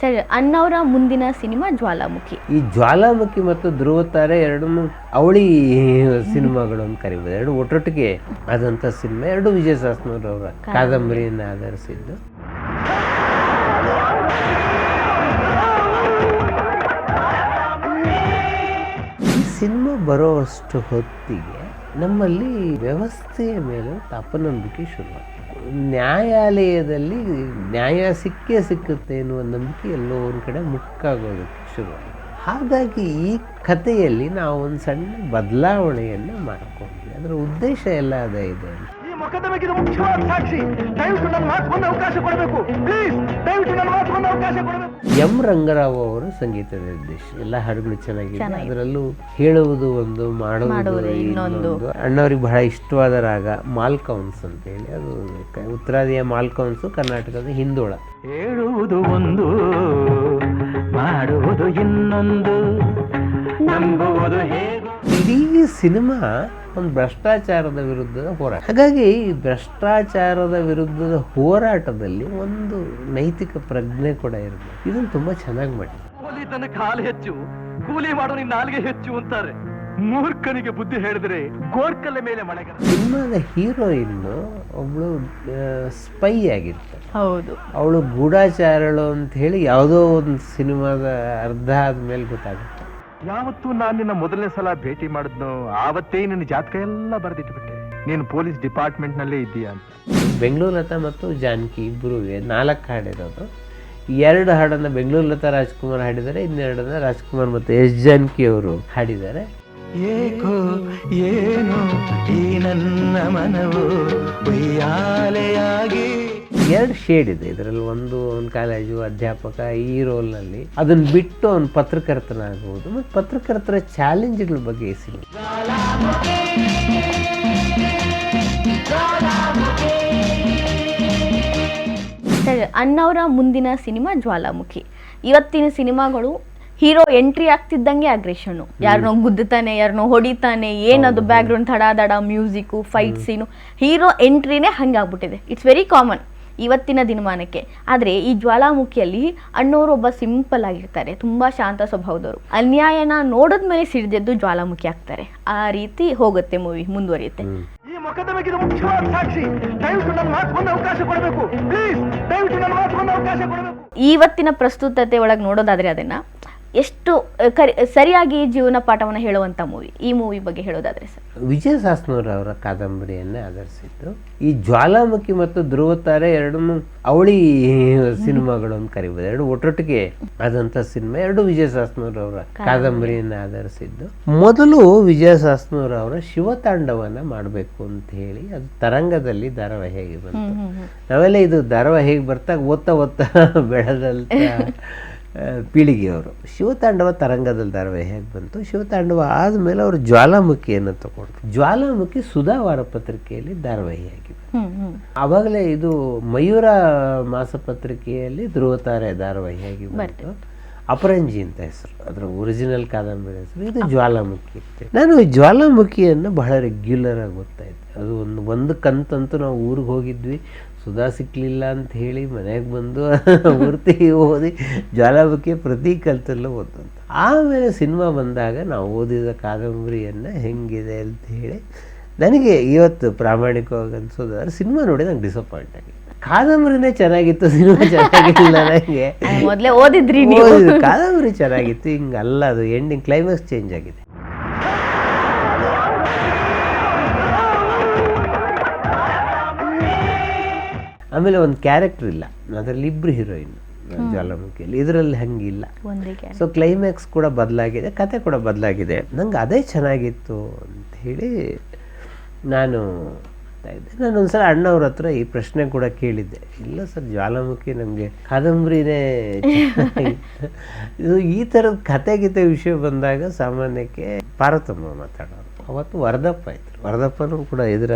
Sir, ಅಣ್ಣವರ ಮುಂದಿನ cinema ಜ್ವಾಲಾಮುಖಿ. ಈ ಜ್ವಾಲಾಮುಖಿ ಮತ್ತು ಧ್ರುವತಾರೆ ಎರಡನ್ನೂ ಅವಳಿ ಸಿನಿಮಾಗಳು ಅಂತ ಕರಿಬೋದು. ಎರಡು ಒಟ್ಟೊಟ್ಟಿಗೆ ಆದಂಥ ಸಿನಿಮಾ, ಎರಡು ವಿಜಯ ಶಾಸ್ತ್ರಿಯವರ ಕಾದಂಬರಿಯನ್ನು ಆಧರಿಸಿದ್ದು. ಈ ಸಿನಿಮಾ ಬರೋವಷ್ಟು ಹೊತ್ತಿಗೆ ನಮ್ಮಲ್ಲಿ ವ್ಯವಸ್ಥೆಯ ಮೇಲೆ ಅಪನಂಬಿಕೆ ಶುರುವಾಗ್ತದೆ. ನ್ಯಾಯಾಲಯದಲ್ಲಿ ನ್ಯಾಯ ಸಿಕ್ಕುತ್ತೆ ಎನ್ನುವ ನಂಬಿಕೆ ಎಲ್ಲೋ ಒಂದು ಕಡೆ ಮುಕ್ಕಾಗೋದಕ್ಕೆ ಶುರುವಾಗಿದೆ. ಹಾಗಾಗಿ ಈ ಕಥೆಯಲ್ಲಿ ನಾವು ಒಂದು ಸಣ್ಣ ಬದಲಾವಣೆಯನ್ನು ಮಾಡಿಕೊಂಡ್ವಿ. ಅದರ ಉದ್ದೇಶ ಎಲ್ಲ ಅದೇ ಇದೆ. ಎಂ ರಂಗರಾವ್ ಅವರು ಸಂಗೀತ ನಿರ್ದೇಶ. ಎಲ್ಲ ಹಾಡುಗಳು ಚೆನ್ನಾಗಿದೆ. ಅದರಲ್ಲೂ ಹೇಳುವುದು ಒಂದು, ಮಾಡುವುದು ಇನ್ನೊಂದು. ಅಣ್ಣವ್ರಿಗೆ ಬಹಳ ಇಷ್ಟವಾದ ರಾಗ ಮಾಲ್ಕೌನ್ಸ್ ಅಂತ ಹೇಳಿ, ಅದು ಉತ್ತರಾದಿಯ ಮಾಲ್ಕೌನ್ಸು, ಕರ್ನಾಟಕದ ಹಿಂದೋಳ. ಹೇಳುವುದು ಒಂದು, ಮಾಡುವುದು ಇನ್ನೊಂದು, ನಂಬುವುದು ಹೇಗೆ. ಇಡೀ ಸಿನಿಮಾ ಒಂದು ಭ್ರಷ್ಟಾಚಾರದ ವಿರುದ್ಧದ ಹೋರಾಟ. ಹಾಗಾಗಿ ಈ ಭ್ರಷ್ಟಾಚಾರದ ವಿರುದ್ಧದ ಹೋರಾಟದಲ್ಲಿ ಒಂದು ನೈತಿಕ ಪ್ರಜ್ಞೆ ಕೂಡ ಇರಬೇಕು. ಇದನ್ನು ತುಂಬಾ ಚೆನ್ನಾಗಿ ಮಾಡಿ. ಕೂಲಿ ತನ್ನ ಕಾಲು ಹೆಚ್ಚು, ಕೂಲಿ ಮಾಡೋ ನಿನ್ನ ನಾಲ್ಗೆ ಹೆಚ್ಚು ಅಂತಾರೆ. ಮೂರ್ಖನಿಗೆ ಬುದ್ಧಿ ಹೇಳಿದ್ರೆ ಗೋರ್ಕಲ್ಲ ಮೇಲೆ ಮಳೆಗಾಲ. ಸಿನಿಮಾದ ಹೀರೋಯಿನ್ ಒಬ್ಳು ಸ್ಪೈ ಆಗಿರ್ತಾಳೆ. ಹೌದು, ಅವಳು ಗೂಢಾಚಾರಳು ಅಂತ ಹೇಳಿ ಯಾವುದೋ ಒಂದು ಸಿನಿಮಾದ ಅರ್ಧ ಆದ್ಮೇಲೆ ಗೊತ್ತಾಗುತ್ತೆ. ಯಾವತ್ತೂ ನಾನು ನಿನ್ನ ಮೊದಲನೇ ಸಲ ಭೇಟಿ ಮಾಡಿದ್ನೋ ಆವತ್ತೇ ನಿನ್ನ ಜಾತಕ ಎಲ್ಲ ಬರೆದಿಟ್ಬಿಟ್ಟೆ. ನೀನು ಪೊಲೀಸ್ ಡಿಪಾರ್ಟ್ಮೆಂಟ್ ನಲ್ಲೇ ಇದ್ದೀಯಾ ಅಂತ. ಬೆಂಗಳೂರು ಲತಾ ಮತ್ತು ಜಾನಕಿ ಇಬ್ಬರು 4 ಹಾಡಿರೋದು. 2 ಹಾಡನ್ನು ಬೆಂಗಳೂರು ಲತಾ ರಾಜ್ಕುಮಾರ್ ಹಾಡಿದ್ದಾರೆ, ಇನ್ನೆರಡನ್ನ ರಾಜ್ಕುಮಾರ್ ಮತ್ತು ಎಸ್ ಜಾನಕಿ ಅವರು ಹಾಡಿದ್ದಾರೆ. ಏಕೋ ಏನೋ ಈ ನನ್ನ ಮನವು ಉಯ್ಯಾಲೆಯಾಗಿ. 2 ಶೇಡ್ ಇದೆ ಇದರಲ್ಲಿ. ಒಂದು ಕಾಲೇಜು ಅಧ್ಯಾಪಕ ಈ ರೋಲ್ನಲ್ಲಿ, ಅದನ್ನು ಬಿಟ್ಟು ಅವನು ಪತ್ರಕರ್ತನಾಗಬಹುದು ಮತ್ತು ಪತ್ರಕರ್ತರ ಚಾಲೆಂಜ್ಗಳ ಬಗ್ಗೆ ಈ ಸಿನಿಮಾ. ಸರ್, ಅಣ್ಣವರ ಮುಂದಿನ ಸಿನಿಮಾ ಜ್ವಾಲಾಮುಖಿ. ಇವತ್ತಿನ ಸಿನಿಮಾಗಳು ಹೀರೋ ಎಂಟ್ರಿ ಆಗ್ತಿದ್ದಂಗೆ ಅಗ್ರೆಷನ್ನು, ಯಾರನ್ನೋ ಗುದ್ದುತ್ತಾನೆ, ಯಾರನ್ನೋ ಹೊಡಿತಾನೆ, ಏನದು ಬ್ಯಾಕ್ ಗ್ರೌಂಡ್ ದಡ ಮ್ಯೂಸಿಕ್ಕು, ಫೈಟ್ ಸೀನು, ಹೀರೋ ಎಂಟ್ರಿನೇ ಹಂಗೆ ಆಗ್ಬಿಟ್ಟಿದೆ. ಇಟ್ಸ್ ವೆರಿ ಕಾಮನ್ ಇವತ್ತಿನ ದಿನಮಾನಕ್ಕೆ. ಆದರೆ ಈ ಜ್ವಾಲಾಮುಖಿಯಲ್ಲಿ ಅಣ್ಣವರು ಒಬ್ಬ ಸಿಂಪಲ್ ಆಗಿರ್ತಾರೆ, ತುಂಬ ಶಾಂತ ಸ್ವಭಾವದವರು. ಅನ್ಯಾಯನ ನೋಡಿದ್ಮೇಲೆ ಸಿಡಿದೆದ್ದು ಜ್ವಾಲಾಮುಖಿ ಆಗ್ತಾರೆ. ಆ ರೀತಿ ಹೋಗುತ್ತೆ ಮೂವಿ, ಮುಂದುವರಿಯುತ್ತೆ. ಈ ಮೊಕದ್ದಮೆಗೆ ಮುಖ್ಯವಾದ ಸಾಕ್ಷಿ, ದಯವಿಟ್ಟು ನನ್ನ ಮಾತುಗೊಂದು ಅವಕಾಶ ಕೊಡಬೇಕು ಪ್ಲೀಸ್, ದಯವಿಟ್ಟು ನನ್ನ ಮಾತುಗೊಂದು ಅವಕಾಶ ಕೊಡಬೇಕು. ಇವತ್ತಿನ ಪ್ರಸ್ತುತತೆ ಒಳಗೆ ನೋಡೋದಾದ್ರೆ ಅದನ್ನ ಎಷ್ಟು ಸರಿಯಾಗಿ ಜೀವನ ಪಾಠವನ್ನು ಹೇಳುವಂಥ ಮೂವಿ. ಈ ಮೂವಿ ಬಗ್ಗೆ ಹೇಳೋದಾದ್ರೆ ಸರ್, ವಿಜಯ ಶಾಸ್ತ್ರಿಯವರ ಕಾದಂಬರಿಯನ್ನೇ ಆಧರಿಸಿದ್ದು. ಈ ಜ್ವಾಲಾಮುಖಿ ಮತ್ತು ಧ್ರುವತಾರೆ ಎರಡನ್ನೂ ಅವಳಿ ಸಿನಿಮಾಗಳು ಅಂತ ಕರಿಬೋದು. ಎರಡು ಒಟ್ಟೊಟ್ಟಿಗೆ ಆದಂಥ ಸಿನಿಮಾ, ಎರಡು ವಿಜಯ ಶಾಸ್ತ್ರಿಯವರ ಕಾದಂಬರಿಯನ್ನ ಆಧರಿಸಿದ್ದು. ಮೊದಲು ವಿಜಯ ಶಾಸ್ತ್ರಿಯವರ ಶಿವತಾಂಡವನ್ನ ಮಾಡಬೇಕು ಅಂತ ಹೇಳಿ ಅದು ತರಂಗದಲ್ಲಿ ಧಾರಾವಾಹಿಯಾಗಿ ಬಂತು. ನಾವೆಲ್ಲ ಇದು ಧಾರಾವಾಹಿಗೆ ಬರ್ತಾಗ ಓದ್ತಾ ಬೆಳೆದಂಥ ಪೀಳಿಗೆಯವರು. ಶಿವತಾಂಡವ ತರಂಗದಲ್ಲಿ ಧಾರಾವಾಹಿ ಹೇಗೆ ಬಂತು. ಶಿವತಾಂಡವ ಆದಮೇಲೆ ಅವರು ಜ್ವಾಲಾಮುಖಿಯನ್ನು ತಗೊಂಡ್ರು. ಜ್ವಾಲಾಮುಖಿ ಸುಧಾ ವಾರಪತ್ರಿಕೆಯಲ್ಲಿ ಧಾರಾವಾಹಿಯಾಗಿದೆ. ಆವಾಗಲೇ ಇದು ಮಯೂರ ಮಾಸಪತ್ರಿಕೆಯಲ್ಲಿ ಧ್ರುವತಾರೆ ಧಾರಾವಾಹಿಯಾಗಿ ಬಂತು. ಅಪರಂಜಿ ಅಂತ ಹೆಸರು, ಅದರ ಒರಿಜಿನಲ್ ಕಾದಂಬರಿ ಹೆಸರು. ಇದು ಜ್ವಾಲಾಮುಖಿ ಇತ್ತು. ನಾನು ಈ ಜ್ವಾಲಾಮುಖಿಯನ್ನು ಬಹಳ ರೆಗ್ಯುಲರ್ ಆಗಿ ಓದ್ತಾ ಇದ್ದೆ. ಅದು ಒಂದು ಕಂತಂತೂ ನಾವು ಊರಿಗೆ ಹೋಗಿದ್ವಿ, ಸುಧಾ ಸಿಕ್ಕಲಿಲ್ಲ ಅಂತ ಹೇಳಿ ಮನೆಗೆ ಬಂದು ಪೂರ್ತಿ ಓದಿ ಜ್ವಾಲಾಮುಖಿ ಪ್ರತಿ ಕಲ್ತಲ್ಲೂ ಓದಂತ. ಆಮೇಲೆ ಸಿನಿಮಾ ಬಂದಾಗ ನಾವು ಓದಿದ ಕಾದಂಬರಿಯನ್ನು ಹೆಂಗಿದೆ ಅಂತ ಹೇಳಿ ನನಗೆ ಇವತ್ತು ಪ್ರಾಮಾಣಿಕವಾಗಿ ಅನ್ಸೋದಾದ್ರೆ ಸಿನಿಮಾ ನೋಡಿ ನಂಗೆ ಡಿಸಪಾಯಿಂಟ್ ಆಗಿದೆ. ಕಾದಂಬರಿನೇ ಚೆನ್ನಾಗಿತ್ತು, ಸಿನಿಮಾ ಚೆನ್ನಾಗಿಲ್ಲ. ನನಗೆ ಮೊದಲೇ ಓದಿದ್ರಿ, ಕಾದಂಬರಿ ಚೆನ್ನಾಗಿತ್ತು, ಹಿಂಗಲ್ಲ, ಅದು ಎಂಡಿಂಗ್ ಕ್ಲೈಮ್ಯಾಕ್ಸ್ ಚೇಂಜ್ ಆಗಿದೆ. ಆಮೇಲೆ ಒಂದು ಕ್ಯಾರೆಕ್ಟರ್ ಇಲ್ಲ, ಅದರಲ್ಲಿ 2 ಹೀರೋಯಿನ್ ಜ್ವಾಲಾಮುಖಿಯಲ್ಲಿ. ಇದರಲ್ಲಿ ಹಂಗಿಲ್ಲ. ಸೊ ಕ್ಲೈಮ್ಯಾಕ್ಸ್ ಕೂಡ ಬದಲಾಗಿದೆ, ಕತೆ ಕೂಡ ಬದಲಾಗಿದೆ. ನಂಗೆ ಅದೇ ಚೆನ್ನಾಗಿತ್ತು ಅಂತ ಹೇಳಿ ನಾನು ಒಂದ್ಸಲ ಅಣ್ಣವ್ರ ಹತ್ರ ಈ ಪ್ರಶ್ನೆ ಕೂಡ ಕೇಳಿದ್ದೆ. ಇಲ್ಲ ಸರ್, ಜ್ವಾಲಾಮುಖಿ ನಮಗೆ ಕಾದಂಬರಿನೇ ಇದು. ಈ ಥರದ ಕತೆ ವಿಷಯ ಬಂದಾಗ ಸಾಮಾನ್ಯಕ್ಕೆ ಪಾರ್ವತಮ್ಮ ಮಾತಾಡೋರು. ಅವತ್ತು ವರದಪ್ಪ ಇದ್ರು. ವರದಪ್ಪನೂ ಕೂಡ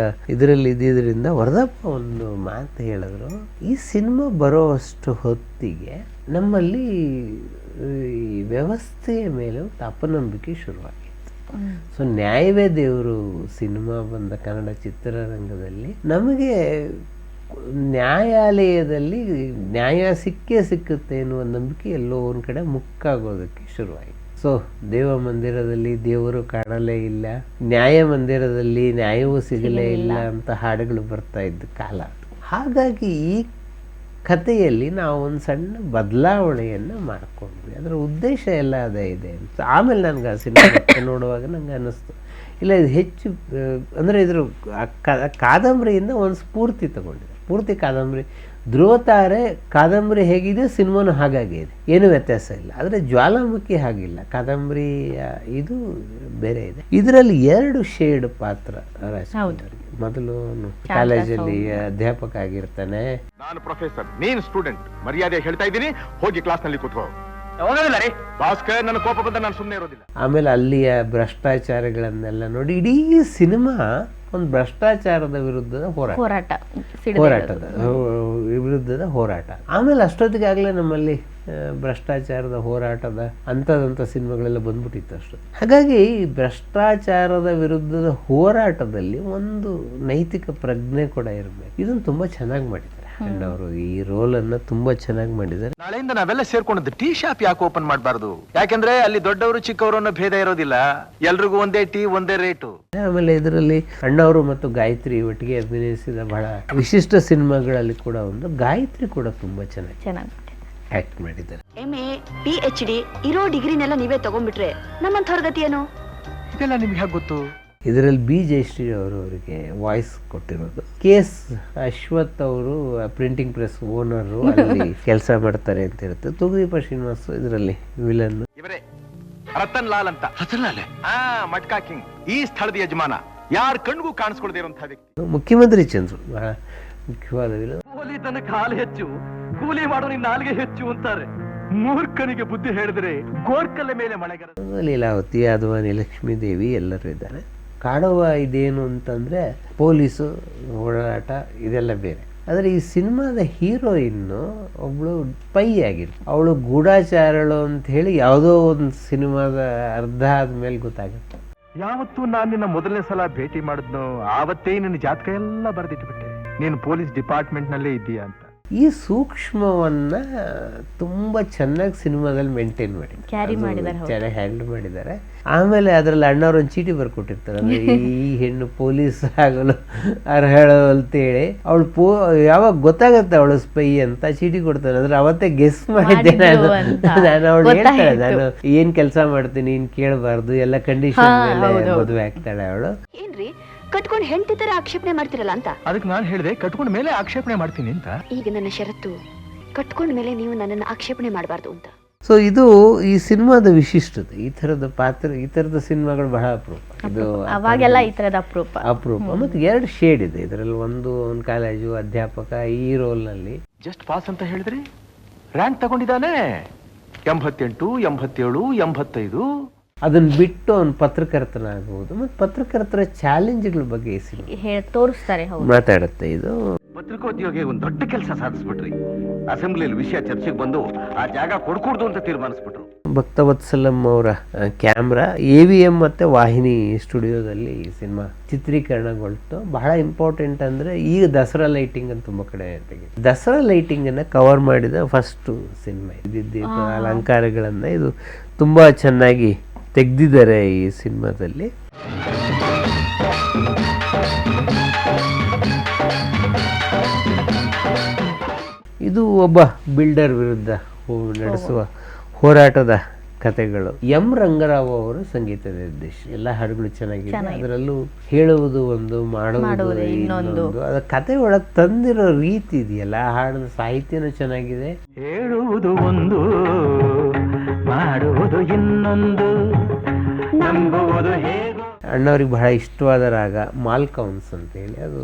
ಇದರಲ್ಲಿ ಇದ್ದಿದ್ದರಿಂದ ವರದಪ್ಪ ಒಂದು ಮಾತು ಹೇಳಿದ್ರು, ಈ ಸಿನಿಮಾ ಬರೋವಷ್ಟು ಹೊತ್ತಿಗೆ ನಮ್ಮಲ್ಲಿ ಈ ವ್ಯವಸ್ಥೆಯ ಮೇಲೆ ಒಂದು ಅಪನಂಬಿಕೆ ಶುರುವಾಗಿತ್ತು. ಸೊ ನ್ಯಾಯವೇ ದೇವರು ಸಿನಿಮಾ ಬಂದ ಕನ್ನಡ ಚಿತ್ರರಂಗದಲ್ಲಿ ನಮಗೆ ನ್ಯಾಯಾಲಯದಲ್ಲಿ ನ್ಯಾಯ ಸಿಕ್ಕುತ್ತೆ ಎನ್ನುವ ನಂಬಿಕೆ ಎಲ್ಲೋ ಒಂದು ಕಡೆ ಮುಕ್ಕಾಗೋದಕ್ಕೆ ಶುರುವಾಯಿತು. ಸೊ ದೇವ ಮಂದಿರದಲ್ಲಿ ದೇವರು ಕಾಣಲೇ ಇಲ್ಲ, ನ್ಯಾಯ ಮಂದಿರದಲ್ಲಿ ನ್ಯಾಯವೂ ಸಿಗಲೇ ಇಲ್ಲ ಅಂತ ಹಾಡುಗಳು ಬರ್ತಾ ಇದ್ದ ಕಾಲ. ಹಾಗಾಗಿ ಈ ಕಥೆಯಲ್ಲಿ ನಾವು ಒಂದು ಸಣ್ಣ ಬದಲಾವಣೆಯನ್ನು ಮಾಡಿಕೊಂಡ್ವಿ. ಅದರ ಉದ್ದೇಶ ಎಲ್ಲ ಅದೇ ಇದೆ ಅಂತ. ಆಮೇಲೆ ನನಗೆ ಆ ಸಿನಿಮಾ ನೋಡುವಾಗ ನನಗೆ ಅನ್ನಿಸ್ತು, ಇಲ್ಲ ಇದು ಹೆಚ್ಚು ಅಂದರೆ ಇದ್ರ ಕಾದಂಬರಿಯಿಂದ ಒಂದು ಸ್ಫೂರ್ತಿ ತಗೊಂಡಿದೆ. ಪೂರ್ತಿ ಕಾದಂಬರಿ ಧ್ರುವತಾರೆ ಕಾದಂಬರಿ ಹೇಗಿದೆ, ಸಿನಿಮಾನು ಹಾಗಾಗಿ ಇದೆ, ಏನೂ ವ್ಯತ್ಯಾಸ ಇಲ್ಲ. ಆದರೆ ಜ್ವಾಲಾಮುಖಿ ಹಾಗಿಲ್ಲ, ಕಾದಂಬರಿ ಇದು ಬೇರೆ ಇದೆ. ಇದರಲ್ಲಿ 2 ಶೇಡ್ ಪಾತ್ರ ರಾಜ್ಕುಮಾರ್ಗೆ. ಮೊದಲು ಕಾಲೇಜಲ್ಲಿ ಅಧ್ಯಾಪಕ ಆಗಿರ್ತಾನೆ. ನಾನು ಪ್ರೊಫೆಸರ್, ನೀನು ಸ್ಟೂಡೆಂಟ್, ಮರ್ಯಾದೆ ಹೇಳ್ತಾ ಇದ್ದೀನಿ, ಹೋಗಿ ಕ್ಲಾಸ್ ನಲ್ಲಿ ಕೂತ್ಕೋ. ಭಾಸ್ಕರ್, ನನ್ನ ಕೋಪ ಬಂದ ನಾನು ಸುಮ್ಮನೆ ಇರೋದಿಲ್ಲ. ಆಮೇಲೆ ಅಲ್ಲಿಯ ಭ್ರಷ್ಟಾಚಾರಗಳನ್ನೆಲ್ಲ ನೋಡಿ ಇಡೀ ಸಿನಿಮಾ ಒಂದು ಭ್ರಷ್ಟಾಚಾರದ ವಿರುದ್ಧದ ವಿರುದ್ಧದ ಹೋರಾಟ. ಆಮೇಲೆ ಅಷ್ಟೊತ್ತಿಗಾಗಲೇ ನಮ್ಮಲ್ಲಿ ಭ್ರಷ್ಟಾಚಾರದ ಹೋರಾಟದ ಅಂಥದಂಥ ಸಿನಿಮಾಗಳೆಲ್ಲ ಬಂದ್ಬಿಟ್ಟಿತ್ತು ಅಷ್ಟು. ಹಾಗಾಗಿ ಭ್ರಷ್ಟಾಚಾರದ ವಿರುದ್ಧದ ಹೋರಾಟದಲ್ಲಿ ಒಂದು ನೈತಿಕ ಪ್ರಜ್ಞೆ ಕೂಡ ಇರಬೇಕು. ಇದನ್ನು ತುಂಬ ಚೆನ್ನಾಗಿ ಮಾಡಿದ್ದಾರೆ ಅವರು, ಈ ರೋಲನ್ನು ತುಂಬ ಚೆನ್ನಾಗಿ ಮಾಡಿದ್ದಾರೆ. ನಾಳೆಯಿಂದ ನಾವೆಲ್ಲ ಸೇರ್ಕೊಂಡಿದ್ದು ಟೀ ಶಾಪ್ ಯಾಕೆ ಓಪನ್ ಮಾಡಬಾರ್ದು? ಯಾಕಂದ್ರೆ ಅಲ್ಲಿ ದೊಡ್ಡವರು ಚಿಕ್ಕವರು ಅನ್ನೋ ಭೇದ ಇರೋದಿಲ್ಲ, ಎಲ್ರಿಗೂ ಒಂದೇ ಟೀ ಒಂದೇ ರೇಟು. ಆಮೇಲೆ ಇದರಲ್ಲಿ ಅಣ್ಣವರು ಮತ್ತು ಗಾಯತ್ರಿ ಒಟ್ಟಿಗೆ ಅಭಿನಯಿಸಿದ ಬಹಳ ವಿಶಿಷ್ಟ ಸಿನಿಮಾಗಳಲ್ಲಿ ಕೂಡ ಒಂದು. ಗಾಯತ್ರಿ ಕೂಡ ತುಂಬಾ ಚೆನ್ನಾಗಿ ಆಕ್ಟ್ ಮಾಡಿದ್ದಾರೆ. MA PhD ಇರೋ ಡಿಗ್ರಿನೆಲ್ಲ ನೀವೇ ತಗೊಂಡ್ಬಿಟ್ರೆ ನಮ್ಮಂಥವ್ರ ಗತಿ ಏನು? ಇದೆಲ್ಲ ನಿಮ್ಗೆ ಹೇಗೆ ಗೊತ್ತು? ಇದರಲ್ಲಿ ಬಿ ಜಯಶ್ರೀ ಅವರಿಗೆ ವಾಯ್ಸ್ ಕೊಟ್ಟಿರೋದು. KS ಅಶ್ವಥ್ ಅವರು ಪ್ರಿಂಟಿಂಗ್ ಪ್ರೆಸ್ ಓನರು, ಅಲ್ಲಿ ಕೆಲಸ ಮಾಡ್ತಾರೆ ಅಂತ ಇರುತ್ತೆ. ತುಗದೀಪ ಶ್ರೀನಿವಾಸ್ ಇದರಲ್ಲಿ ವಿಲನ್. ಇವರೇ ರತನ್ ಲಾಲ್ ಅಂತ. ರತನ್ ಲಾಲ್ ಮಟ್ಕಾ ಕಿಂಗ್, ಈ ಸ್ಥಳದ ಯಜಮಾನ, ಯಾರ ಕಣ್ಗೂ ಕಾಣಿಸ್ಕೊಳ್ದೇ ಇರುವಂತಹ ವ್ಯಕ್ತಿ. ಮುಖ್ಯಮಂತ್ರಿ ಚಂದ್ರು ಬಹಳ ಮುಖ್ಯವಾದ ವಿಲನ್. ಕೂಲಿ ತನ್ನ ಕಾಲು ಹೆಚ್ಚು, ಕೂಲಿ ಮಾಡೋ ನಿನ್ನ ನಾಲ್ಗೆ ಹೆಚ್ಚು ಅಂತಾರೆ. ಮೂರ್ಖನಿಗೆ ಬುದ್ಧಿ ಹೇಳಿದ್ರೆ ಗೋರ್ಕಲ್ಲ ಮೇಲೆ ಮಳೆಗರ. ಲೀಲಾವತಿ, ಅದ್ವಾನಿ, ಲಕ್ಷ್ಮೀ ದೇವಿ ಎಲ್ಲರೂ ಇದ್ದಾರೆ. ಕಾಡುವ ಇದೇನು ಅಂತಂದರೆ ಪೊಲೀಸು ಓಡಾಟ ಇದೆಲ್ಲ ಬೇರೆ. ಆದರೆ ಈ ಸಿನಿಮಾದ ಹೀರೋಯಿನ್ನು ಒಬ್ಬಳು ಸ್ಪೈ ಆಗಿರ್ತಾಳೆ. ಅವಳು ಗೂಢಾಚಾರಳು ಅಂತ ಹೇಳಿ ಯಾವುದೋ ಒಂದು ಸಿನಿಮಾದ ಅರ್ಧ ಆದ್ಮೇಲೆ ಗೊತ್ತಾಗುತ್ತೆ. ಯಾವತ್ತೂ ನಾನು ನಿನ್ನ ಮೊದಲನೇ ಸಲ ಭೇಟಿ ಮಾಡಿದ್ನೋ ಆವತ್ತೇ ನಿನ್ನ ಜಾತಕ ಎಲ್ಲ ಬರೆದಿಟ್ಬಿಟ್ಟೆ, ನೀನು ಪೊಲೀಸ್ ಡಿಪಾರ್ಟ್ಮೆಂಟ್ ನಲ್ಲೇ ಇದ್ದೀಯಾ ಅಂತ. ಈ ಸೂಕ್ಷ್ಮವನ್ನ ತುಂಬಾ ಚೆನ್ನಾಗಿ ಸಿನಿಮಾದಲ್ಲಿ ಮೇಂಟೈನ್ ಮಾಡಿದ್ದಾರೆ, ಚೆನ್ನಾಗಿ ಹ್ಯಾಂಡಲ್ ಮಾಡಿದ್ದಾರೆ. ಆಮೇಲೆ ಅದರಲ್ಲಿ ಅಣ್ಣವ್ರು ಒಂದು ಚೀಟಿ ಬರ್ಕೊಟ್ಟಿರ್ತಾರೆ, ಅಂದ್ರೆ ಈ ಹೆಣ್ಣು ಪೊಲೀಸ್ ಆಗಲು ಅರ್ಹಳು ಅಂತೇಳಿ. ಅವಳು ಯಾವಾಗ ಗೊತ್ತಾಗತ್ತೆ ಅವಳು ಸ್ಪೈ ಅಂತ ಚೀಟಿ ಕೊಡ್ತಾನೆ. ಅಂದ್ರೆ ಅವತ್ತೇ ಗೆಸ್ ಮಾಡಿದ್ದೆ ನಾನು ಅವಳು ಹೇಳ್ತಾಳೆ, ನಾನು ಏನ್ ಕೆಲಸ ಮಾಡ್ತೀನಿ, ಇನ್ ಕೇಳಬಾರ್ದು, ಎಲ್ಲ ಕಂಡೀಷನ್ ಮೇಲೆ ಮದುವೆ ಆಗ್ತಾಳೆ ಅವಳು. ಏನ್ರಿ ಕಟ್ಕೊಂಡು ಹೆಂಡತಿ ತರ ಆಕ್ಷೇಪಣೆ ಮಾಡ್ತಿರಲ್ಲ ಅಂತ. ಅದಕ್ಕೆ ನಾನು ಹೇಳಿದೆ ಕಟ್ಕೊಂಡ ಮೇಲೆ ಆಕ್ಷೇಪಣೆ ಮಾಡ್ತೀನಿ ಅಂತ. ಈಗ ನನ್ನ ಷರತ್ತು ಕಟ್ಕೊಂಡ ಮೇಲೆ ನೀವು ನನ್ನನ್ನು ಆಕ್ಷೇಪಣೆ ಮಾಡಬಾರ್ದು ಅಂತ. ಸೊ ಇದು ಈ ಸಿನಿಮಾದ ವಿಶಿಷ್ಟತೆ. ಈ ಥರದ ಪಾತ್ರ, ಈ ಥರದ ಸಿನಿಮಾಗಳು ಬಹಳ ಅಪರೂಪ. ಇದು ಅವಾಗೆಲ್ಲ ಈ ಥರದ ಅಪರೂಪ. ಮತ್ತು 2 ಶೇಡ್ ಇದೆ ಇದರಲ್ಲಿ. ಒಂದು ಕಾಲೇಜು ಅಧ್ಯಾಪಕ ಈ ರೋಲ್ನಲ್ಲಿ. ಜಸ್ಟ್ ಪಾಸ್ ಅಂತ ಹೇಳಿದ್ರಿ, ರ್ಯಾಂಕ್ ತಗೊಂಡಿದ್ದಾನೆ 88, 87, 85. ಅದನ್ನ ಬಿಟ್ಟು ಅವನು ಪತ್ರಕರ್ತನಾಗಬಹುದು. ಮತ್ತು ಪತ್ರಕರ್ತರ ಚಾಲೆಂಜ್ಗಳ ಬಗ್ಗೆ ಈ ಸಿನಿಮಾ ತೋರಿಸ್ತಾರೆ, ಮಾತಾಡುತ್ತೆ. ಇದು ಪತ್ರಿಕೋದ್ಯೋಗಿ ಒಂದು ದೊಡ್ಡ ಕೆಲಸ ಸಾಧಿಸ್ಬಿಟ್ರಿ. ಅಸೆಂಬ್ಲಿಯಲ್ಲಿ ವಿಷಯ ಚರ್ಚೆಗೆ ಬಂದು ಆ ಜಾಗ ಕೊಡ್ಕೂಡ್ದು ಅಂತ ತೀರ್ಮಾನಿಸ್ಬಿಟ್ರು. ಭಕ್ತವತ್ಸಲಂ ಅವರ ಕ್ಯಾಮ್ರಾ AVM ಮತ್ತು ವಾಹಿನಿ ಸ್ಟುಡಿಯೋದಲ್ಲಿ ಈ ಸಿನಿಮಾ ಚಿತ್ರೀಕರಣಗೊಳ್ತು. ಬಹಳ ಇಂಪಾರ್ಟೆಂಟ್ ಅಂದರೆ ಈಗ ದಸರಾ ಲೈಟಿಂಗ್ ಅಂತ ತುಂಬ ಕಡೆ ತೆಗೆದು ದಸರಾ ಲೈಟಿಂಗನ್ನು ಕವರ್ ಮಾಡಿದ ಫಸ್ಟು ಸಿನಿಮಾ ಇದ್ದಿದ್ದು. ಅಲಂಕಾರಗಳನ್ನು ಇದು ತುಂಬ ಚೆನ್ನಾಗಿ ತೆಗೆದಿದ್ದಾರೆ ಈ ಸಿನಿಮಾದಲ್ಲಿ. ಇದು ಒಬ್ಬ ಬಿಲ್ಡರ್ ವಿರುದ್ಧ ನಡೆಸುವ ಹೋರಾಟದ ಕಥೆಗಳು. ಎಂ ರಂಗರಾವ್ ಅವರು ಸಂಗೀತ ನಿರ್ದೇಶಕ. ಎಲ್ಲ ಹಾಡುಗಳು ಚೆನ್ನಾಗಿದೆ. ಅದರಲ್ಲೂ ಹೇಳುವುದು ಒಂದು, ಮಾಡುವುದು ಇನ್ನೊಂದು. ಅದ ಕತೆ ಒಳಗೆ ತಂದಿರೋ ರೀತಿ ಇದೆಯಲ್ಲ, ಹಾಡಿನ ಸಾಹಿತ್ಯನೂ ಚೆನ್ನಾಗಿದೆ. ಹೇಳುವುದು ಒಂದು, ಮಾಡುವುದು ಇನ್ನೊಂದು, ನಂಬುವುದು ಹೇಗೋ. ಅಣ್ಣವ್ರಿಗೆ ಬಹಳ ಇಷ್ಟವಾದ ರಾಗ ಮಾಲ್ಕೌನ್ಸ್ ಅಂತೇಳಿ. ಅದು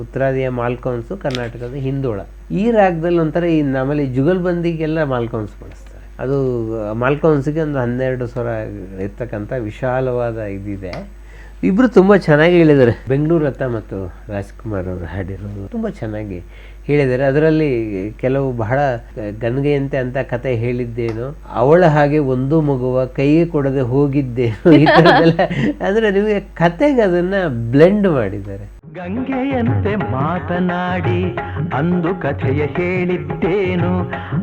ಉತ್ತರಾದಿಯ ಮಾಲ್ಕೌನ್ಸು, ಕರ್ನಾಟಕದ ಹಿಂದೋಳ. ಈ ರಾಗದಲ್ಲಿ ಒಂಥರ ಈ ನಮ್ಮಲ್ಲಿ ಜುಗಲ್ಬಂದಿಗೆಲ್ಲ ಮಾಲ್ಕೌನ್ಸ್ ಬಳಸ್ತಾರೆ. ಅದು ಮಾಲ್ಕೌನ್ಸ್ಗೆ ಒಂದು 12 ಸ್ವರ ಇರ್ತಕ್ಕಂಥ ವಿಶಾಲವಾದ ಇದಿದೆ. ಇಬ್ಬರು ತುಂಬ ಚೆನ್ನಾಗಿ ಹೇಳಿದ್ದಾರೆ. ಬೆಂಗಳೂರು ಲತಾ ಮತ್ತು ರಾಜ್ಕುಮಾರ್ ಅವರು ಹಾಡಿರೋದು ತುಂಬ ಚೆನ್ನಾಗಿ ಹೇಳಿದ್ದಾರೆ. ಅದರಲ್ಲಿ ಕೆಲವು ಬಹಳ ಗನ್ಗೆಯಂತೆ ಅಂತ ಕತೆ ಹೇಳಿದ್ದೇನೋ, ಅವಳ ಹಾಗೆ ಒಂದು ಮಗುವ ಕೈಗೆ ಕೊಡದೆ ಹೋಗಿದ್ದೇನೋ, ಈ ಥರದ್ದೆಲ್ಲ. ಅಂದರೆ ನಿಮಗೆ ಕತೆಗೆ ಅದನ್ನು ಬ್ಲೆಂಡ್ ಮಾಡಿದ್ದಾರೆ. ಗಂಗೆಯಂತೆ ಮಾತನಾಡಿ ಅಂದು ಕಥೆಯ ಹೇಳಿದ್ದೇನು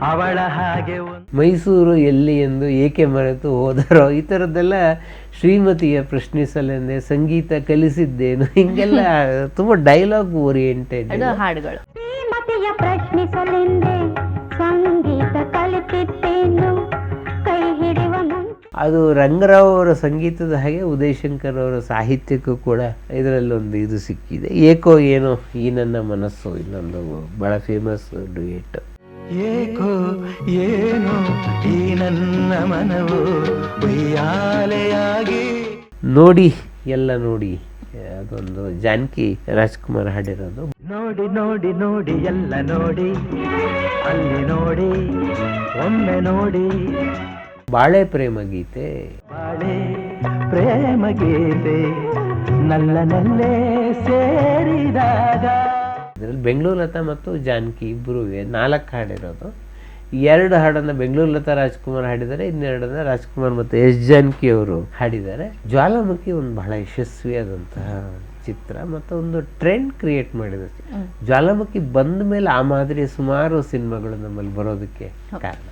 ಅವಳ ಹಾಗೆ ಮೈಸೂರು ಎಲ್ಲಿ ಎಂದು ಏಕೆ ಮರೆತು ಹೋದರೋ, ಈ ಥರದ್ದೆಲ್ಲ ಶ್ರೀಮತಿಯ ಪ್ರಶ್ನಿಸಲೆಂದೇ ಸಂಗೀತ ಕಲಿಸಿದ್ದೇನು, ಹಿಂಗೆಲ್ಲ ತುಂಬ ಡೈಲಾಗ್ ಓರಿಯೆಂಟೆಡ್ ಹಾಡುಗಳು. ಶ್ರೀಮತಿಯ ಪ್ರಶ್ನಿಸಲೆಂದೇ ಸಂಗೀತ ಕಲಿತಿದ್ದೇನು ಕೈ ಹಿಡಿಯುವ ಅದು ರಂಗರಾವ್ ಅವರ ಸಂಗೀತದ ಹಾಗೆ ಉದಯ್ ಶಂಕರ್ ಅವರ ಸಾಹಿತ್ಯಕ್ಕೂ ಕೂಡ ಇದರಲ್ಲೊಂದು ಇದು ಸಿಕ್ಕಿದೆ. ಏಕೋ ಏನೋ ಈ ನನ್ನ ಮನಸ್ಸು, ಇನ್ನೊಂದು ಬಹಳ ಫೇಮಸ್ ಡುಯೆಟ್. ಏಕೋ ಏನೋ ಈ ನನ್ನ ಮನವು ಉಯ್ಯಾಲೆಯಾಗಿ ನೋಡಿ ಎಲ್ಲ ನೋಡಿ, ಅದೊಂದು ಜಾನಕಿ ರಾಜ್ಕುಮಾರ್ ಹಾಡಿರೋದು. ನೋಡಿ ನೋಡಿ ನೋಡಿ ಎಲ್ಲ ನೋಡಿ, ಅಲ್ಲಿ ನೋಡಿ ಒಮ್ಮೆ ನೋಡಿ. ಬಾಳೆ ಪ್ರೇಮ ಗೀತೆ, ಬಾಳೆ ಪ್ರೇಮ ಗೀತೆ ನಲ್ಲ ನಲ್ಲೇ ಸೇರಿದಾಗ. ಇದರಲ್ಲಿ ಬೆಂಗಳೂರು ಲತಾ ಮತ್ತು ಜಾನಕಿ ಇಬ್ಬರು 4 ಹಾಡಿರೋದು. 2 ಹಾಡನ್ನು ಬೆಂಗಳೂರು ಲತಾ ರಾಜ್ಕುಮಾರ್ ಹಾಡಿದ್ದಾರೆ, ಇನ್ನೆರಡನ್ನ ರಾಜ್ಕುಮಾರ್ ಮತ್ತು ಎಸ್ ಜಾನಕಿ ಅವರು ಹಾಡಿದ್ದಾರೆ. ಜ್ವಾಲಾಮುಖಿ ಒಂದು ಬಹಳ ಯಶಸ್ವಿಯಾದಂತಹ ಚಿತ್ರ ಮತ್ತು ಒಂದು ಟ್ರೆಂಡ್ ಕ್ರಿಯೇಟ್ ಮಾಡಿದೆ. ಜ್ವಾಲಾಮುಖಿ ಬಂದ ಮೇಲೆ ಆ ಮಾದರಿಯ ಸುಮಾರು ಸಿನಿಮಾಗಳು ನಮ್ಮಲ್ಲಿ ಬರೋದಕ್ಕೆ ಕಾರಣ.